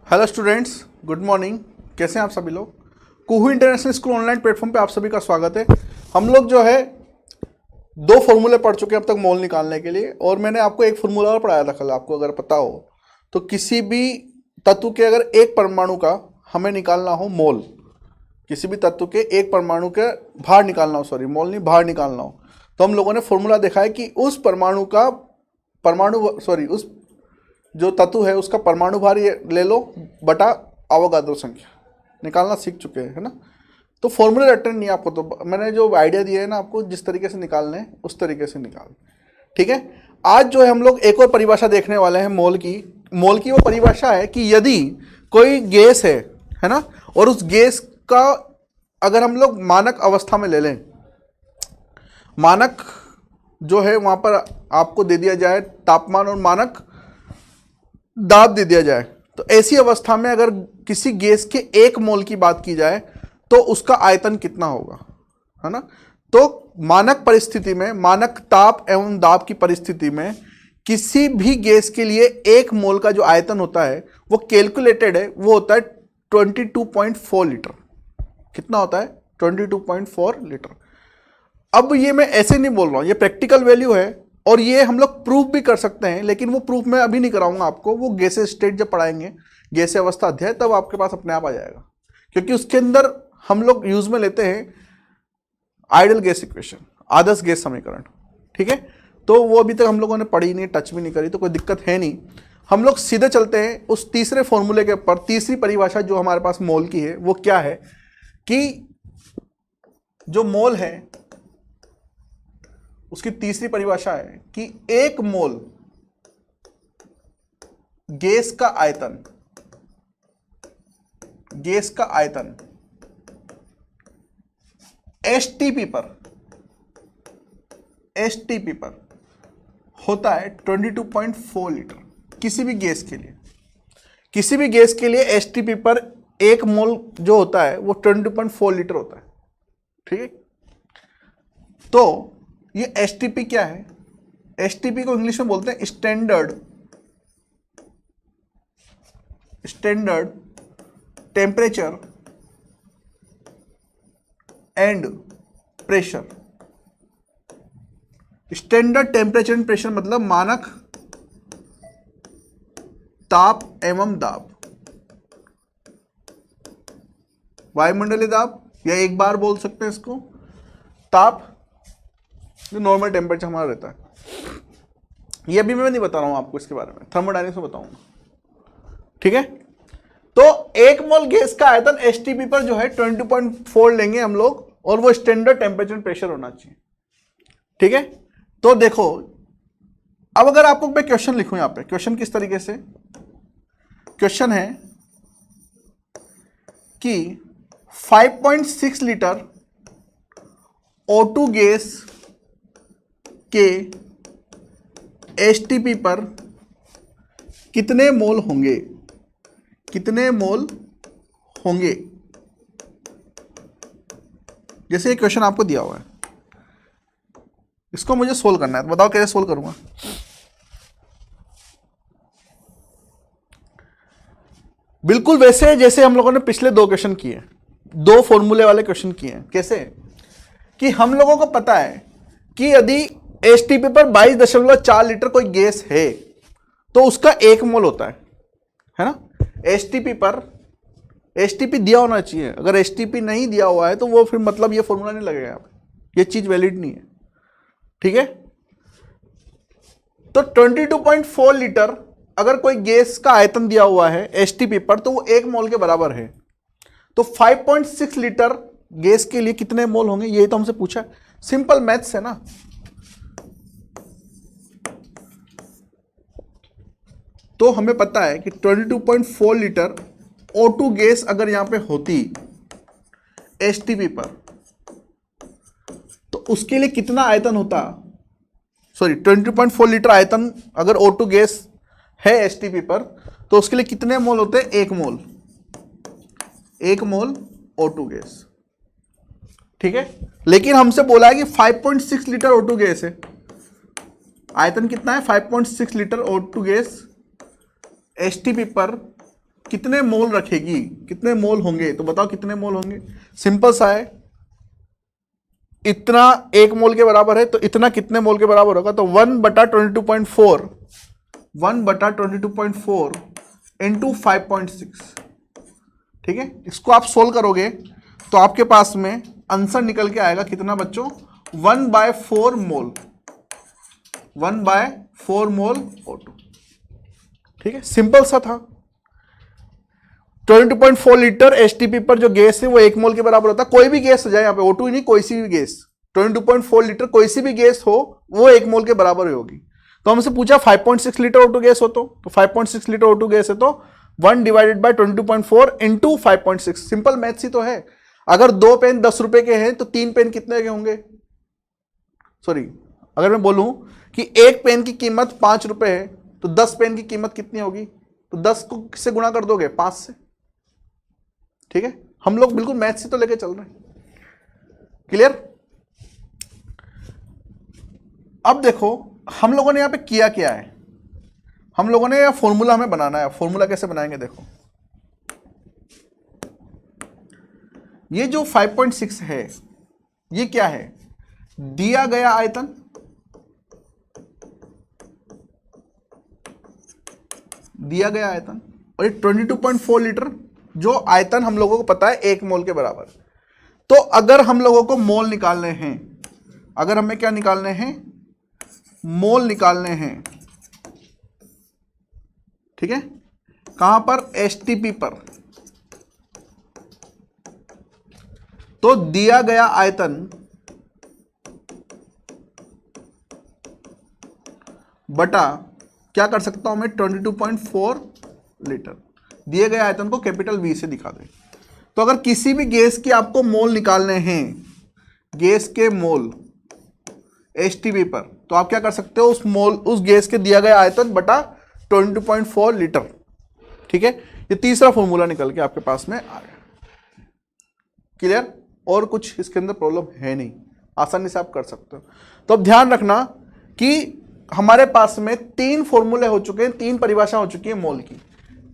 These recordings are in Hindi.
Hello students, good morning. कैसे हैं आप सभी लोग। कुहू इंटरनेशनल स्कूल ऑनलाइन प्लेटफॉर्म पे आप सभी का स्वागत है। हम लोग जो है दो फॉर्मूले पढ़ चुके हैं अब तक मोल निकालने के लिए, और मैंने आपको एक फॉर्मूला और पढ़ाया था कल, आपको अगर पता हो तो। किसी भी तत्व के अगर एक परमाणु का हमें निकालना हो मोल, किसी भी तत्व के एक परमाणु के भार निकालना हो, सॉरी मोल नहीं भार निकालना हो, तो हम लोगों ने फॉर्मूला देखा है कि उस परमाणु का उस जो तत्व है उसका परमाणु भार ये ले लो बटा अवोगाद्रो संख्या, निकालना सीख चुके हैं, है ना। तो फॉर्मूले रटने नहीं आपको, तो मैंने जो आइडिया दिया है ना आपको, जिस तरीके से निकालने हैं उस तरीके से निकाल। ठीक है। आज जो है हम लोग एक और परिभाषा देखने वाले हैं मोल की। मोल की वो परिभाषा है कि यदि कोई गैस है ना, और उस गैस का अगर हम लोग मानक अवस्था में ले लें, मानक जो है वहां पर आपको दे दिया जाए तापमान और मानक दाब दे दिया जाए, तो ऐसी अवस्था में अगर किसी गैस के एक मोल की बात की जाए तो उसका आयतन कितना होगा, है ना। तो मानक परिस्थिति में, मानक ताप एवं दाब की परिस्थिति में किसी भी गैस के लिए एक मोल का जो आयतन होता है वो कैलकुलेटेड है, वो होता है 22.4 लीटर। कितना होता है? 22.4 लीटर। अब ये मैं ऐसे नहीं बोल रहा हूं, ये प्रैक्टिकल वैल्यू है और ये हम लोग प्रूफ भी कर सकते हैं, लेकिन वो प्रूफ मैं अभी नहीं कराऊंगा आपको। वो गैसेस स्टेट जब पढ़ाएंगे, गैस अवस्था अध्याय, तब आपके पास अपने आप आ जाएगा, क्योंकि उसके अंदर हम लोग यूज में लेते हैं आइडियल गैस इक्वेशन, आदर्श गैस समीकरण। ठीक है। तो वो अभी तक हम लोगों ने पढ़ी नहीं, टच भी नहीं करी, तो कोई दिक्कत है नहीं। हम लोग सीधे चलते हैं उस तीसरे फॉर्मूले के ऊपर। तीसरी परिभाषा जो हमारे पास मोल की है वो क्या है कि जो मोल है उसकी तीसरी परिभाषा है कि एक मोल गैस का आयतन, गैस का आयतन एसटीपी पर होता है 22.4 लीटर। किसी भी गैस के लिए, किसी भी गैस के लिए एसटीपी पर एक मोल जो होता है वो 22.4 लीटर होता है। ठीक है। तो ये एसटीपी क्या है? एसटीपी को इंग्लिश में बोलते हैं standard temperature and pressure. Standard temperature and pressure मतलब मानक ताप एवं दाब, वायुमंडलीय दाब, या एक बार बोल सकते हैं इसको ताप, जो नॉर्मल टेम्परेचर हमारा रहता है। ये अभी मैं नहीं बता रहा हूं आपको, इसके बारे में थर्मोडायनेमिक्स में बताऊंगा। ठीक है। तो एक मोल गैस का आयतन एसटीपी पर जो है 20.4 लेंगे हम लोग, और वो स्टैंडर्ड टेम्परेचर प्रेशर होना चाहिए। ठीक है। तो देखो, अब अगर आपको मैं क्वेश्चन लिखूं, यहां पे क्वेश्चन किस तरीके से क्वेश्चन है कि 5.6 लीटर O2 गैस के एसटीपी पर कितने मोल होंगे, कितने मोल होंगे। जैसे ये क्वेश्चन आपको दिया हुआ है, इसको मुझे सोल्व करना है, तो बताओ कैसे सोल्व करूंगा। बिल्कुल वैसे जैसे हम लोगों ने पिछले दो क्वेश्चन किए, दो फॉर्मूले वाले क्वेश्चन किए हैं। कैसे कि हम लोगों को पता है कि यदि एसटीपी पर 22.4 लीटर कोई गैस है तो उसका एक मोल होता है ना। एसटीपी पर, एसटीपी दिया होना चाहिए, अगर एसटीपी नहीं दिया हुआ है तो वो फिर मतलब ये फॉर्मूला नहीं लगेगा, ये चीज वैलिड नहीं है। ठीक है। तो 22.4 लीटर अगर कोई गैस का आयतन दिया हुआ है एसटीपी पर तो वो एक मोल के बराबर है। तो 5.6 लीटर गैस के लिए कितने मोल होंगे, यही तो हमसे पूछा है। सिंपल मैथ्स है ना। तो हमें पता है कि 22.4 लीटर O2 गैस अगर यहां पे होती एसटीपी पर, तो उसके लिए कितना आयतन होता, 22.4 लीटर आयतन अगर O2 गैस है एसटीपी पर तो उसके लिए कितने मोल होते हैं? एक मोल, एक मोल O2 गैस। ठीक है। लेकिन हमसे बोला है कि 5.6 लीटर O2 गैस है, आयतन कितना है? 5.6 लीटर O2 गैस एसटीपी पर कितने मोल रखेगी, कितने मोल होंगे, तो बताओ कितने मोल होंगे। सिंपल सा है, इतना 1 मोल के बराबर है तो इतना कितने मोल के बराबर होगा, तो 1/22.4 1/22.4 इंटू 5.6। ठीक है, इसको आप सोल्व करोगे तो आपके पास में आंसर निकल के आएगा कितना बच्चों, 1/4 मोल, 1/4 मोल O2। ठीक है, सिंपल सा था। 22.4 लीटर एचटीपी पर जो गैस है वो 1 मोल के बराबर होता है। कोई भी गैस हो जाए, यहाँ पे O2 ही नहीं, कोई सी भी गैस, 22.4 लीटर कोई सी भी गैस हो वो 1 मोल के बराबर ही होगी। तो हमसे पूछा 5.6 लीटर O2 गैस हो, तो 5.6 लीटर O2 गैस है तो 1/22.4 इंटू 5.6। सिंपल मैथ्स ही तो है। अगर 2 पेन 10 रुपए के हैं तो 3 पेन कितने के होंगे, सॉरी, अगर मैं बोलूं कि 1 पेन की कीमत 5 रुपए है तो 10 पेन की कीमत कितनी होगी, तो 10 को किससे गुणा कर दोगे, 5 से। ठीक है, हम लोग बिल्कुल मैथ्स ही तो लेके चल रहे हैं। क्लियर। अब देखो हम लोगों ने यहां पे किया क्या है, हम लोगों ने यह फॉर्मूला हमें बनाना है। फॉर्मूला कैसे बनाएंगे, देखो ये जो 5.6 है ये क्या है, दिया गया आयतन, दिया गया आयतन, और ये 22.4 लीटर जो आयतन हम लोगों को पता है 1 मोल के बराबर। तो अगर हम लोगों को मोल निकालने हैं, अगर हमें क्या निकालने हैं, मोल निकालने हैं। ठीक है, कहां पर, एसटीपी पर। तो दिया गया आयतन बटा क्या कर सकता हूं मैं, 22.4 लीटर, दिए गए आयतन को कैपिटल V से दिखा दें। तो अगर किसी भी गैस के आपको मोल निकालने हैं, गैस के मोल एसटीपी पर, तो आप क्या कर सकते हो, उस मोल, उस गैस के दिया गया आयतन बटा 22.4 लीटर। ठीक है, ये तीसरा फॉर्मूला निकल के आपके पास में आ गया। क्लियर, और कुछ इसके अंदर प्रॉब्लम है नहीं, आसानी से आप कर सकते हो। तो अब ध्यान रखना कि हमारे पास में 3 फॉर्मूले हो चुके हैं, 3 परिभाषा हो चुकी है मोल की।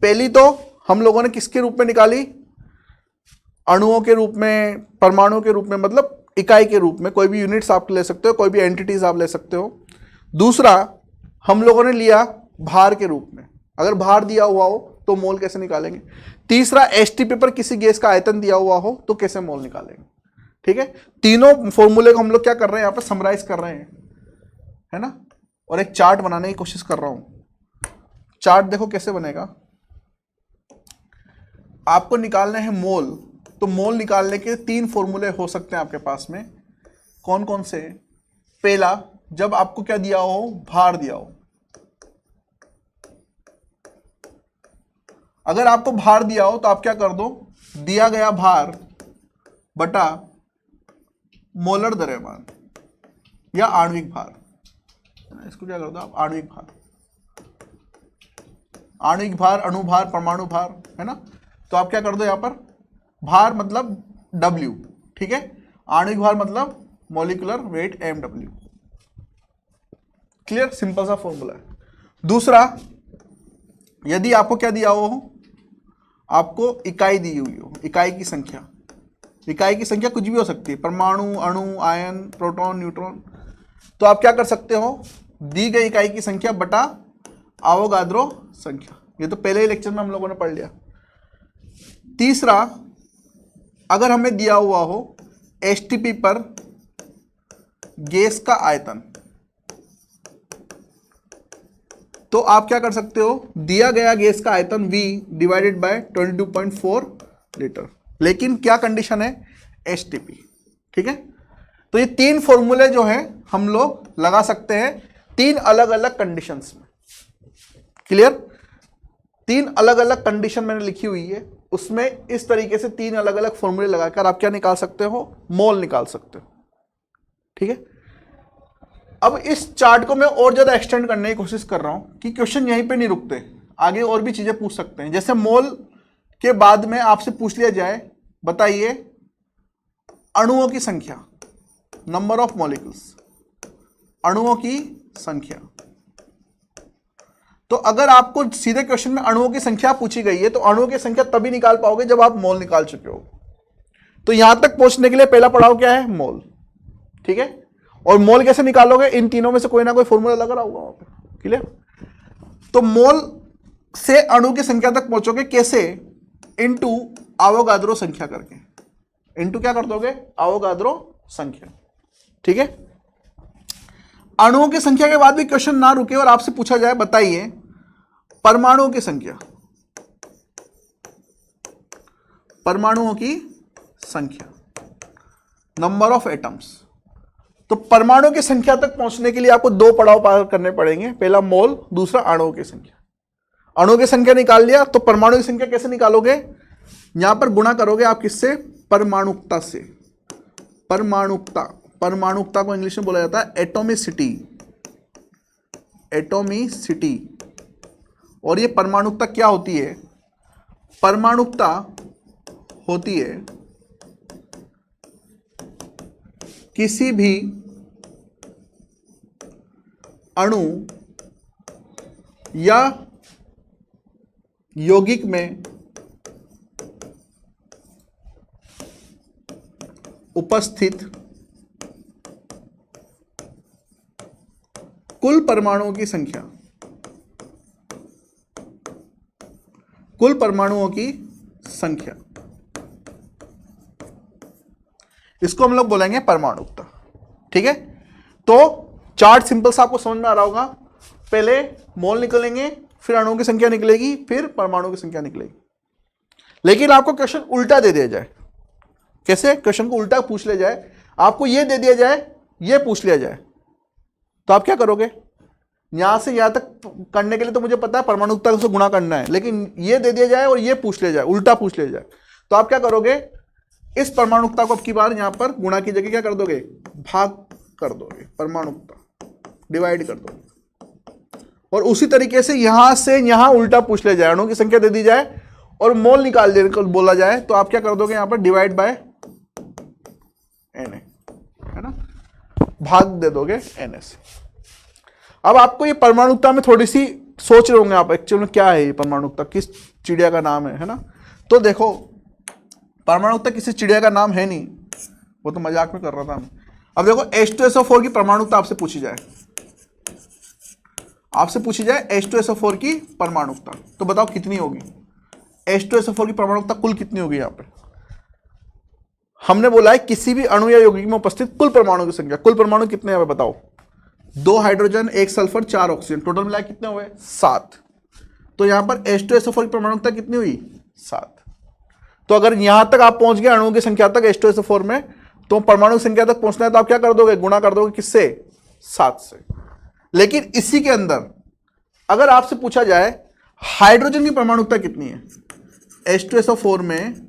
पहली तो हम लोगों ने किसके रूप में निकाली, अणुओं के रूप में, परमाणु के रूप में, मतलब इकाई के रूप में, कोई भी यूनिट्स आप ले सकते हो, कोई भी एंटिटीज आप ले सकते हो। दूसरा हम लोगों ने लिया भार के रूप में, अगर भार दिया हुआ हो तो मोल कैसे निकालेंगे। तीसरा एसटीपी पर किसी गैस का आयतन दिया हुआ हो तो कैसे मोल निकालेंगे। ठीक है, तीनों फॉर्मूले को हम लोग क्या कर रहे हैं, यहां पर समराइज कर रहे हैं, है ना। और एक चार्ट बनाने की कोशिश कर रहा हूं। चार्ट देखो कैसे बनेगा, आपको निकालने हैं मोल, तो मोल निकालने के 3 फॉर्मूले हो सकते हैं आपके पास में। कौन कौन से, पहला जब आपको क्या दिया हो, भार दिया हो। अगर आपको भार दिया हो तो आप क्या कर दो, दिया गया भार बटा मोलर द्रव्यमान या आणविक भार, इसको क्या कर दो आप, आणविक भार, आणविक भार, अणुभार, परमाणु भार, है ना। तो आप क्या कर दो यहां पर, भार मतलब W, ठीक है, आणविक भार मतलब molecular weight MW। Clear, simple सा फॉर्मूला है। दूसरा, यदि आपको क्या दिया हो, आपको इकाई दी हुई हो, इकाई की संख्या, इकाई की संख्या कुछ भी हो सकती है, परमाणु, अणु, आयन, प्रोटॉन, न्यूट्रॉन, तो आप क्या कर सकते हो, दी गई इकाई की संख्या बटा अवोगाद्रो संख्या। ये तो पहले ही लेक्चर में हम लोगों ने पढ़ लिया। तीसरा, अगर हमें दिया हुआ हो एसटीपी पर गैस का आयतन, तो आप क्या कर सकते हो, दिया गया गैस का आयतन V डिवाइडेड बाय 22.4 लीटर, लेकिन क्या कंडीशन है, एसटीपी। ठीक है, तो ये 3 फॉर्मूले जो है हम लोग लगा सकते हैं 3 अलग अलग कंडीशंस में। क्लियर, 3 अलग अलग कंडीशन मैंने लिखी हुई है, उसमें इस तरीके से 3 अलग अलग फॉर्मूले लगाकर आप क्या निकाल सकते हो, मोल निकाल सकते हो। ठीक है, अब इस चार्ट को मैं और ज्यादा एक्सटेंड करने की कोशिश कर रहा हूं कि क्वेश्चन यहीं पे नहीं रुकते, आगे और भी चीजें पूछ सकते हैं। जैसे मोल के बाद में आपसे पूछ लिया जाए, बताइए अणुओं की संख्या, नंबर ऑफ मॉलिक्यूल्स, अणुओं की संख्या, तो अगर आपको सीधे क्वेश्चन में अणुओं की संख्या पूछी गई है तो अणुओं की संख्या तभी निकाल पाओगे जब आप मोल निकाल चुके हो। तो यहां तक पहुंचने के लिए पहला पड़ाव क्या है? मोल। ठीक है, और मोल कैसे निकालोगे? इन तीनों में से कोई ना कोई फॉर्मूला लगा रहा होगा वहां पे। क्लियर? तो मोल से अणु की संख्या तक पहुंचोगे कैसे? इनटू आवोगाद्रो संख्या करके। इनटू क्या कर दोगे? आवोगाद्रो संख्या। ठीक है, अणुओं की संख्या के बाद भी क्वेश्चन ना रुके और आपसे पूछा जाए बताइए परमाणुओं की संख्या। परमाणुओं की संख्या, नंबर ऑफ एटम्स। तो परमाणु की संख्या तक पहुंचने के लिए आपको दो पड़ाव पार करने पड़ेंगे, पहला मोल, दूसरा अणुओं की संख्या। अणुओं की संख्या निकाल लिया तो परमाणु की संख्या कैसे निकालोगे? यहां पर गुणा करोगे आप किससे? परमाणुकता से। परमाणुकता, परमाणुकता को इंग्लिश में बोला जाता है एटोमिसिटी। एटोमिसिटी। और ये परमाणुकता क्या होती है? परमाणुकता होती है किसी भी अणु या यौगिक में उपस्थित कुल परमाणुओं की संख्या। कुल परमाणुओं की संख्या, इसको हम लोग बोलेंगे परमाणुकता। ठीक है, तो चार्ट सिंपल सा आपको समझ में आ रहा होगा। पहले मोल निकलेंगे, फिर अणुओं की संख्या निकलेगी, फिर परमाणु की संख्या निकलेगी। लेकिन आपको क्वेश्चन उल्टा दे दिया जाए। कैसे? क्वेश्चन को उल्टा पूछ लिया जाए, आपको यह दे दिया जाए, यह पूछ लिया जाए, तो आप क्या करोगे? यहां से यहां तक करने के लिए तो मुझे पता है परमाणुकता से गुणा करना है, लेकिन यह दे दिया जाए और यह पूछ लिया जाए, उल्टा पूछ लिया जाए, तो आप क्या करोगे? इस परमाणुकता को अब की बार यहां पर गुणा की जगह क्या कर दोगे? भाग कर दोगे, परमाणुकता डिवाइड कर दोगे। और उसी तरीके से यहां से यहां उल्टा पूछ लिया जाए, अणुओं की संख्या दे दी जाए और मोल निकाल देने को बोला जाए, तो आप क्या कर दोगे? यहां पर डिवाइड बाय Na, है ना, भाग दे दोगे Na से। अब आपको ये परमाणुकता में थोड़ी सी सोच रहे होंगे आप, एक्चुअल में क्या है ये परमाणुकता, किस चिड़िया का नाम है ना? तो देखो, परमाणुकता किसी चिड़िया का नाम है नहीं, वो तो मजाक में कर रहा था मैं। अब देखो H2SO4 की परमाणुकता आपसे पूछी जाए, आपसे पूछी जाए H2SO4 की परमाणुकता, तो बताओ कितनी होगी? H2SO4 की परमाणुकता कुल कितनी होगी? यहां पे हमने बोला है किसी भी अणु या यौगिक में उपस्थित कुल परमाणु की संख्या। कुल परमाणु कितने हैं बताओ? 2 हाइड्रोजन, 1 सल्फर, 4 ऑक्सीजन, टोटल मिला कितने हुए? 7। तो यहां पर H2SO4 की परमाणुकता कितनी हुई? 7। तो अगर यहां तक आप पहुंच गए अणुओं की संख्या तक H2SO4 में, तो परमाणु संख्या तक पहुंचना है तो आप क्या कर दोगे? गुणा कर दोगे किससे? 7 से। लेकिन इसी के अंदर अगर आपसे पूछा जाए हाइड्रोजन की परमाणुकता कितनी है, H2SO4 में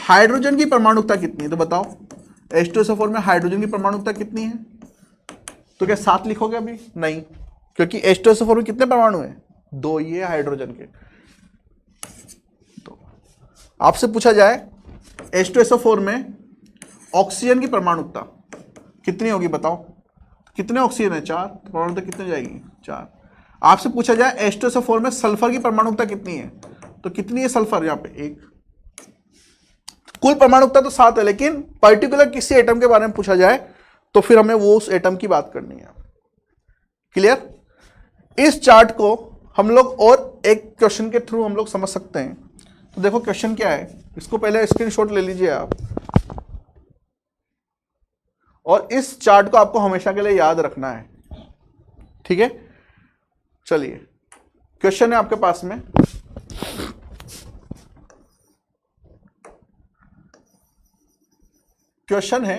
हाइड्रोजन की परमाणुकता कितनी है, तो बताओ H2SO4 में हाइड्रोजन की परमाणुकता कितनी है? तो क्या 7 लिखोगे अभी? नहीं, क्योंकि H2SO4 में कितने परमाणु हैं? 2 ही है हाइड्रोजन के। तो आपसे पूछा जाए H2SO4 में ऑक्सीजन की परमाणुकता कितनी होगी बताओ? कितने ऑक्सीजन है? 4, तो परमाणुकता कितनी जाएगी? 4। आपसे पूछा जाए H2SO4 में सल्फर की परमाणुकता कितनी है, तो कितनी है सल्फर? यहां पे 1। कुल परमाणुकता तो 7 है, लेकिन पर्टिकुलर किसी एटम के बारे में पूछा जाए तो फिर हमें वो उस एटम की बात करनी है। क्लियर? इस चार्ट को हम लोग और एक क्वेश्चन के थ्रू हम लोग समझ सकते हैं। तो देखो क्वेश्चन क्या है, इसको पहले स्क्रीनशॉट ले लीजिए आप, और इस चार्ट को आपको हमेशा के लिए याद रखना है। ठीक है, चलिए क्वेश्चन है आपके पास में, क्वेश्चन है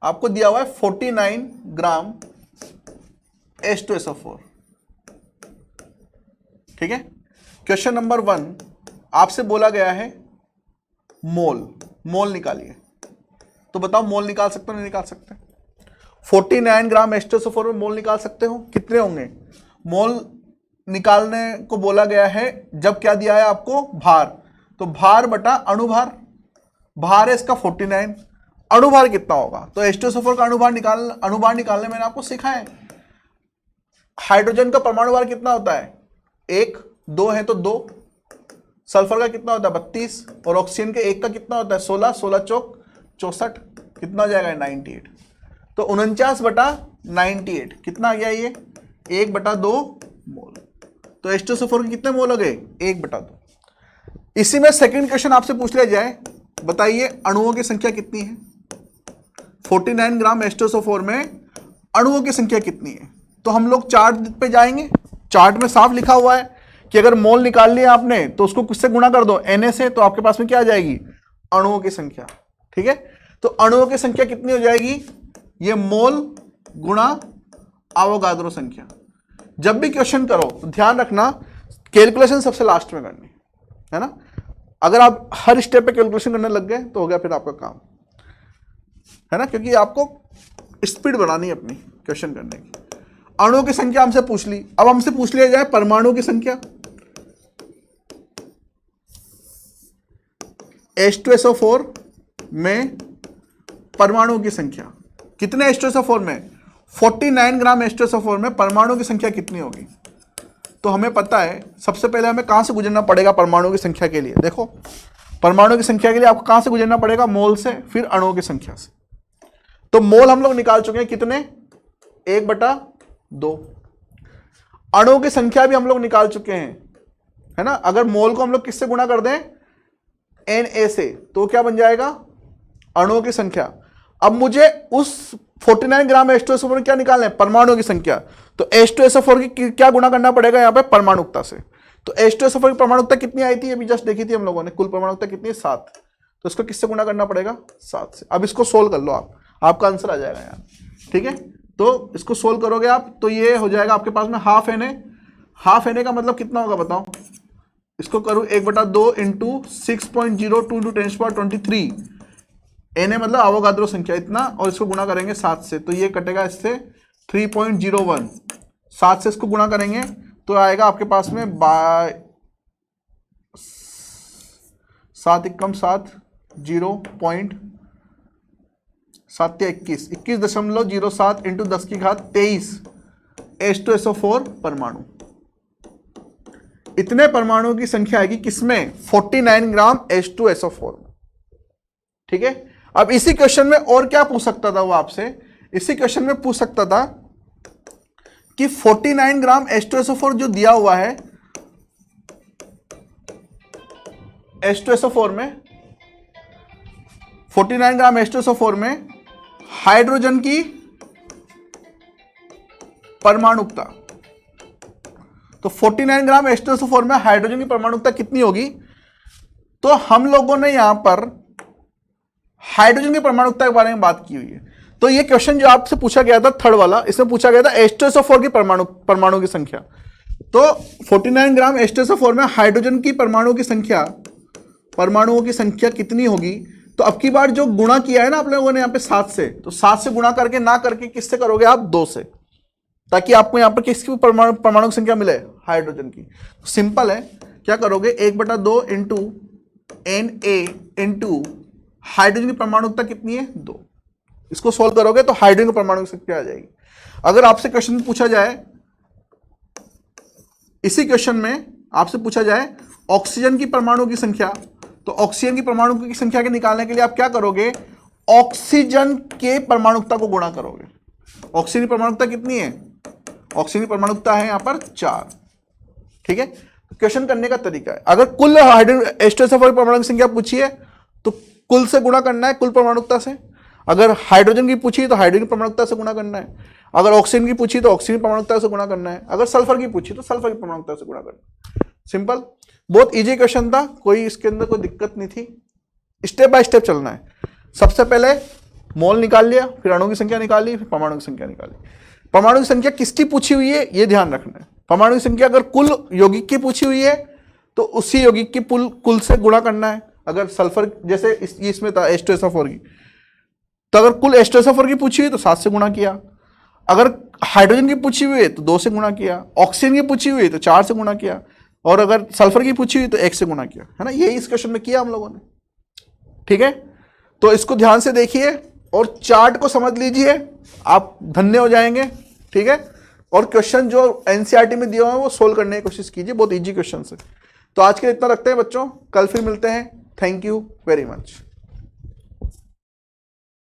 आपको दिया हुआ है 49 ग्राम H2SO4। ठीक है, क्वेश्चन नंबर 1 आपसे बोला गया है मोल, मोल निकालिए। तो बताओ मोल निकाल सकते हो नहीं निकाल सकते? 49 ग्राम H2SO4 में मोल निकाल सकते हो? कितने होंगे? मोल निकालने को बोला गया है जब क्या दिया है आपको? भार। तो भार बटा अणुभार, भार है इसका 49, अणुभार कितना होगा? तो H2SO4 का अणुभार निकालने मैंने आपको सिखाया है। हाइड्रोजन का परमाणु भार कितना होता है? 1, 2 है तो 2, सल्फर का कितना होता है 32, और ऑक्सीजन के 1 का कितना होता है 16, 16 चौक 64, कितना हो जाएगा 98। तो 49/98 कितना आ गया ये 1/2 मोल। तो H2SO4 के कितने मोल हो गए 1/2। इसी में सेकंड क्वेश्चन आपसे पूछ लिया जाए, बताइए अणुओं की संख्या कितनी है। 49 ग्राम H2SO4 में अणुओं की संख्या कितनी है। तो हम लोग चार्ट पे जाएंगे, चार्ट में साफ लिखा हुआ है कि अगर मोल निकाल लिया आपने तो उसको किससे गुणा कर दो Na से, तो आपके पास में क्या आ जाएगी अणुओं की संख्या। ठीक है, तो अणुओं की संख्या कितनी हो जाएगी, ये मोल गुणा अवोगाद्रो संख्या। जब भी क्वेश्चन करो तो ध्यान रखना कैलकुलेशन सबसे लास्ट में करनी है ना। अगर आप हर स्टेप पे कैलकुलेशन करने लग गए तो हो गया फिर आपका काम, है ना, क्योंकि आपको स्पीड बढ़ानी है अपनी क्वेश्चन करने की। अणुओं की संख्या हमसे पूछ ली, अब हमसे पूछ लिया जाए परमाणु की संख्या। H2SO4 में परमाणु की संख्या कितने H2SO4 में 49 ग्राम H2SO4 में परमाणु की संख्या कितनी होगी। तो हमें पता है सबसे पहले हमें कहां से गुजरना पड़ेगा परमाणु की संख्या के लिए। देखो परमाणु की संख्या के लिए आपको कहां से गुजरना पड़ेगा, मोल से, फिर अणुओं की संख्या से। तो मोल हम लोग निकाल चुके हैं कितने 1/2। अणुओं की संख्या भी हम लोग निकाल चुके हैं, है ना। अगर मोल को हम लोग किससे गुणा कर दें Na से, तो क्या बन जाएगा अणुओं की संख्या। अब मुझे उस 49 ग्राम H2SO4 में क्या निकालना है परमाणुओं की संख्या। तो H2SO4 की क्या गुणा करना पड़ेगा यहाँ पे परमाणुकता से। तो H2SO4 की परमाणुकता कितनी आई थी अभी जस्ट देखी थी हम लोगों ने, कुल परमाणुकता कितनी है 7। तो इसको किससे गुणा करना पड़ेगा 7 से। अब इसको सोल्व कर लो आप, आपका आंसर आ जाएगा यहाँ। ठीक है, तो इसको सोल्व करोगे आप तो ये हो जाएगा आपके पास में हाफ Na का मतलब कितना होगा बताओ। इसको करूँ 1/2 इंटू 6.02 इंटू 10⁻23 Na मतलब अवोगाद्रो संख्या इतना, और इसको गुणा करेंगे 7 से तो ये कटेगा इससे 3.01। 7 से इसको गुणा करेंगे तो आएगा आपके पास में 7 एकम 7 21.07 इंटू 10⁻23 H2SO4 परमाणु। इतने परमाणुओं की संख्या आएगी किसमें 49 ग्राम H2SO4 में। ठीक है, अब इसी क्वेश्चन में और क्या पूछ सकता था वो आपसे, इसी क्वेश्चन में पूछ सकता था कि 49 ग्राम H2SO4 जो दिया हुआ है H2SO4 में, 49 ग्राम H2SO4 में हाइड्रोजन की परमाणुकता। तो 49 ग्राम H2SO4 में हाइड्रोजन की परमाणुकता कितनी होगी। तो हम लोगों ने यहां पर हाइड्रोजन की परमाणुकता के बारे में बात की हुई है। तो ये क्वेश्चन जो आपसे पूछा गया था थर्ड वाला, इसमें पूछा गया था H2SO4 की परमाणु की संख्या। तो 49 ग्राम H2SO4 में हाइड्रोजन की परमाणुओं की संख्या कितनी होगी। तो अब की बार जो गुणा किया है ना आप लोगों ने यहाँ पे 7 से, तो 7 से गुणा करके ना करके किससे करोगे आप 2 से, ताकि आपको यहाँ पर किसकी परमाणु की संख्या मिले हाइड्रोजन की। तो सिंपल है, क्या करोगे 1/2 इंटू Na इंटू हाइड्रोजन की परमाणुकता कितनी है 2। इसको सोल्व करोगे तो हाइड्रोजन की परमाणु की संख्या आ जाएगी। अगर आपसे क्वेश्चन पूछा जाए, इसी क्वेश्चन में आपसे पूछा जाए ऑक्सीजन की परमाणु की संख्या, तो ऑक्सीजन की परमाणु की संख्या के निकालने के लिए आप क्या करोगे ऑक्सीजन के परमाणुकता को गुणा करोगे। ऑक्सीजन की परमाणुकता कितनी है, ऑक्सीजन की परमाणुकता है यहां पर 4। ठीक है, क्वेश्चन करने का तरीका है, अगर कुल हाइड्रोजन H2SO4 की परमाणु की संख्या पूछी है तो कुल से गुणा करना है, कुल परमाणुकता से। अगर हाइड्रोजन की पूछी तो हाइड्रोजन की परमाणुकता से गुणा करना है। अगर ऑक्सीजन की पूछी तो ऑक्सीजन की परमाणुकता से गुणा करना है। अगर सल्फर की पूछी तो सल्फर की परमाणुकता से गुणा करना है। सिंपल, बहुत इजी क्वेश्चन था, कोई इसके अंदर कोई दिक्कत नहीं थी। स्टेप बाय स्टेप चलना है। सबसे पहले मोल निकाल लिया, फिर अणु की संख्या निकाली, फिर परमाणु की संख्या निकाली। परमाणु की संख्या किसकी पूछी हुई है ये ध्यान रखना है। परमाणु की संख्या अगर कुल यौगिक की पूछी हुई है तो उसी यौगिक की कुल से गुणा करना है। अगर सल्फर जैसे इसमें था H2SO4 की, तो अगर कुल H2SO4 की पूछी हुई तो 7 से गुणा किया। अगर हाइड्रोजन की पूछी हुई है तो 2 से गुणा किया। ऑक्सीजन की पूछी हुई है तो 4 से गुणा किया। और अगर सल्फर की पूछी हुई तो 1 से गुणा किया, है ना। यही इस क्वेश्चन में किया हम लोगों ने। ठीक है, तो इसको ध्यान से देखिए और चार्ट को समझ लीजिए, आप धन्य हो जाएंगे। ठीक है, और क्वेश्चन जो एनसीईआरटी में दिए हुए हैं वो सोल्व करने की कोशिश कीजिए, बहुत इजी क्वेश्चन है। तो आज के लिए इतना रखते हैं बच्चों, कल फिर मिलते हैं। Thank you very much.